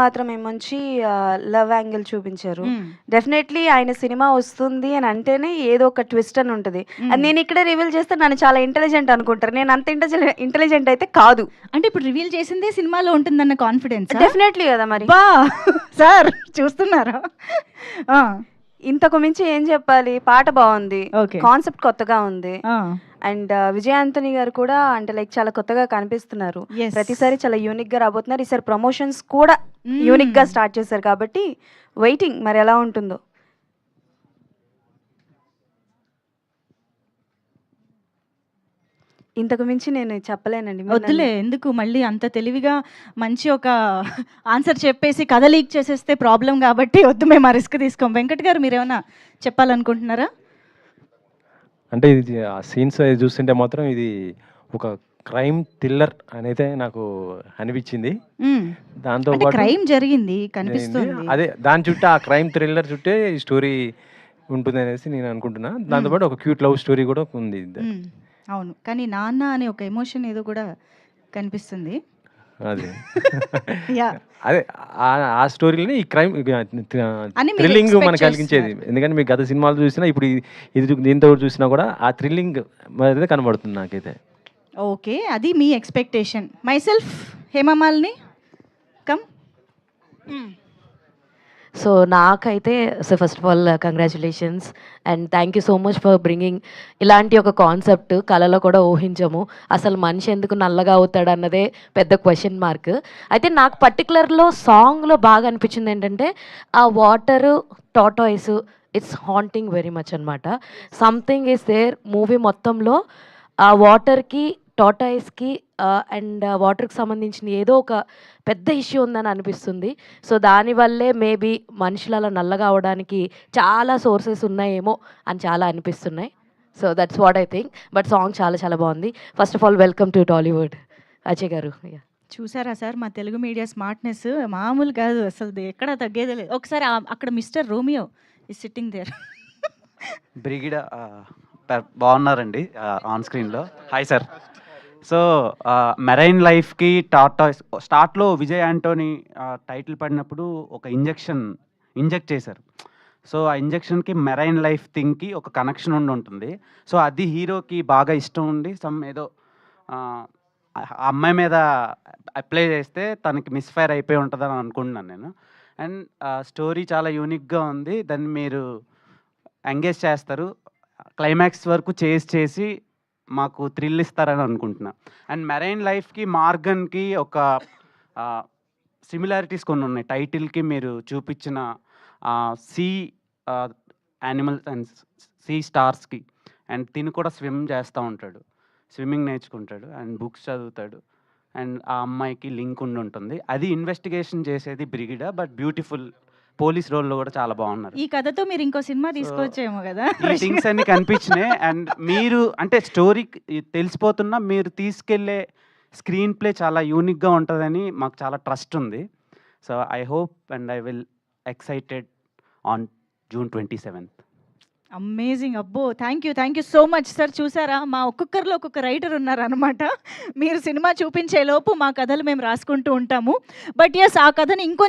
మాత్రం ఏమొచ్చి love angle చూపించారు. Definitely ఆయన సినిమా వస్తుంది అని అంటేనే ఏదో ఒక ట్విస్ట్ అని ఉంటుంది. అది నేను ఇక్కడే రివీల్ చేస్తే నన్ను చాలా ఇంటెలిజెంట్ అనుకుంటారు. నేను అంత ఇంటెలిజెంట్ అయితే కాదు. అంటే ఇప్పుడు రివీల్ చేసిందే సినిమాలో ఉంటుందన్న కాన్ఫిడెన్స్ డెఫినెట్లీ కదా మరి. బా సార్ చూస్తున్నారా? ఇంతకు మించి ఏం చెప్పాలి, పాట బాగుంది, Okay. కాన్సెప్ట్ కొత్తగా ఉంది. అండ్ విజయ్ ఆంటనీ గారు కూడా అంటే లైక్ చాలా కొత్తగా కనిపిస్తున్నారు. Yes. ప్రతిసారి చాలా యూనిక్ గా రాబోతున్నారు. ఈసారి ప్రమోషన్స్ కూడా యూనిక్ గా స్టార్ట్ చేశారు కాబట్టి వెయిటింగ్ మరి ఎలా ఉంటుందో. ఇంతకు మించి నేను చెప్పలేనండి. మీరు వద్దులే, ఎందుకు మళ్ళీ అంత తెలివిగా మంచి ఒక ఆన్సర్ చెప్పేసి కథ లీక్ చేసేస్తే ప్రాబ్లం కాబట్టి వద్దు, మేము ఆ రిస్క్ తీసుకోం. వెంకట్ గారు మీరేమైనా చెప్పాలనుకుంటున్నారా? అంటే ఇది ఆ సీన్స్ చూస్తుంటే మాత్రం ఇది ఒక క్రైమ్ థ్రిల్లర్ అనేది నాకు అనిపించింది. దాంతో అంటే పాటు క్రైమ్ జరిగింది కనిపిస్తుంది. అదే దాని చుట్టూ ఆ క్రైమ్ థ్రిల్లర్ చుట్టే ఈ స్టోరీ ఉంటుంది అనేసి నేను అనుకుంటున్నా. దాంతోపాటు ఒక క్యూట్ లవ్ స్టోరీ కూడా ఉంది. అవును, కానీ నాన్న అనే ఒక ఎమోషన్ ఏదో కూడా కనిపిస్తుంది. అదే Yeah. అదే ఆ స్టోరీలోనే ఈ క్రైమ్ అని మీరు థ్రిల్లింగ్ expect మనకు కలిగించేది. ఎందుకంటే మీకు గత సినిమాలు చూసినా ఇప్పుడు ఇది దీంతో చూసినా కూడా ఆ థ్రిల్లింగ్ అయితే కనబడుతుంది నాకైతే. ఓకే, అది మీ expectation. Myself Hemamalini come. So నాకైతే first of all congratulations and thank you so much for bringing ఇలాంటి ఒక కాన్సెప్ట్. కళలో కూడా ఊహించము. అసలు మనిషి ఎందుకు నల్లగా అవుతాడు అన్నదే పెద్ద క్వశ్చన్ మార్క్. అయితే నాకు పర్టికులర్లో సాంగ్లో బాగా అనిపించింది ఏంటంటే ఆ water tortoise it's haunting very much అనమాట. సంథింగ్ ఈస్ దేర్ మూవీ మొత్తంలో ఆ వాటర్కి టాటాయిస్కి అండ్ వాటర్కి సంబంధించిన ఏదో ఒక పెద్ద ఇష్యూ ఉందని అనిపిస్తుంది. సో దానివల్లే మేబీ మనుషులు అలా నల్లగా అవడానికి చాలా సోర్సెస్ ఉన్నాయేమో అని చాలా అనిపిస్తున్నాయి. So that's what I think. But song చాలా చాలా బాగుంది. First of all welcome to Tollywood Ajay గారు. చూసారా సార్, మా తెలుగు మీడియా స్మార్ట్నెస్ మామూలు కాదు, అసలు ఎక్కడ తగ్గేదే లేదు. ఒకసారి అక్కడ మిస్టర్ రోమియో ఈ సిట్టింగ్ దేర్. బ్రిగిడ బాగున్నారండి ఆన్ స్క్రీన్లో. Hi sir. సో మెరైన్ లైఫ్కి టాటాయిస్ స్టార్ట్లో విజయ్ ఆంటోనీ టైటిల్ పడినప్పుడు ఒక ఇంజెక్ట్ చేశారు. సో ఆ ఇంజెక్షన్కి మెరైన్ లైఫ్ థింగ్కి ఒక కనెక్షన్ ఉంటుంది. సో అది హీరోకి బాగా ఇష్టం ఉండి ఏదో ఆ అమ్మాయి మీద అప్లై చేస్తే తనకి మిస్ఫైర్ అయిపోయి ఉంటుందని అనుకుంటున్నాను నేను. అండ్ స్టోరీ చాలా యూనిక్గా ఉంది. దాన్ని మీరు ఎంగేజ్ చేస్తారు, క్లైమాక్స్ వరకు చేసి మాకు థ్రిల్ ఇస్తారని అనుకుంటున్నా. అండ్ మెరైన్ లైఫ్కి మార్గన్కి ఒక సిమిలారిటీస్ కొన్ని ఉన్నాయి. టైటిల్కి మీరు చూపించిన సీ యానిమల్స్ అండ్ సీ స్టార్స్కి. అండ్ తిను కూడా స్విమ్ చేస్తూ ఉంటాడు, స్విమ్మింగ్ నేర్చుకుంటాడు అండ్ బుక్స్ చదువుతాడు. అండ్ ఆ అమ్మాయికి లింక్ ఉంటుంది. అది ఇన్వెస్టిగేషన్ చేసేది బ్రిగిడ, బట్ బ్యూటిఫుల్ పోలీస్ రోల్లో కూడా చాలా బాగున్నారు. ఈ కథతో మీరు ఇంకో సినిమా తీసుకొచ్చేమో కదా. ఈ థింగ్స్ అన్ని కనిపించినాయి. అండ్ మీరు అంటే స్టోరీ తెలిసిపోతున్నా మీరు తీసుకెళ్లే స్క్రీన్ ప్లే చాలా యూనిక్గా ఉంటుందని మాకు చాలా ట్రస్ట్ ఉంది. So I hope and I will excited on June 27th. Amazing. అబ్బో, thank you so much sir. చూసారా, మా ఒక్కొక్కరిలో ఒక్కొక్క రైటర్ ఉన్నారనమాట. మీరు సినిమా చూపించే లోపు మా కథలు మేము రాసుకుంటూ ఉంటాము. బట్ ఎస్, ఆ కథని ఇంకో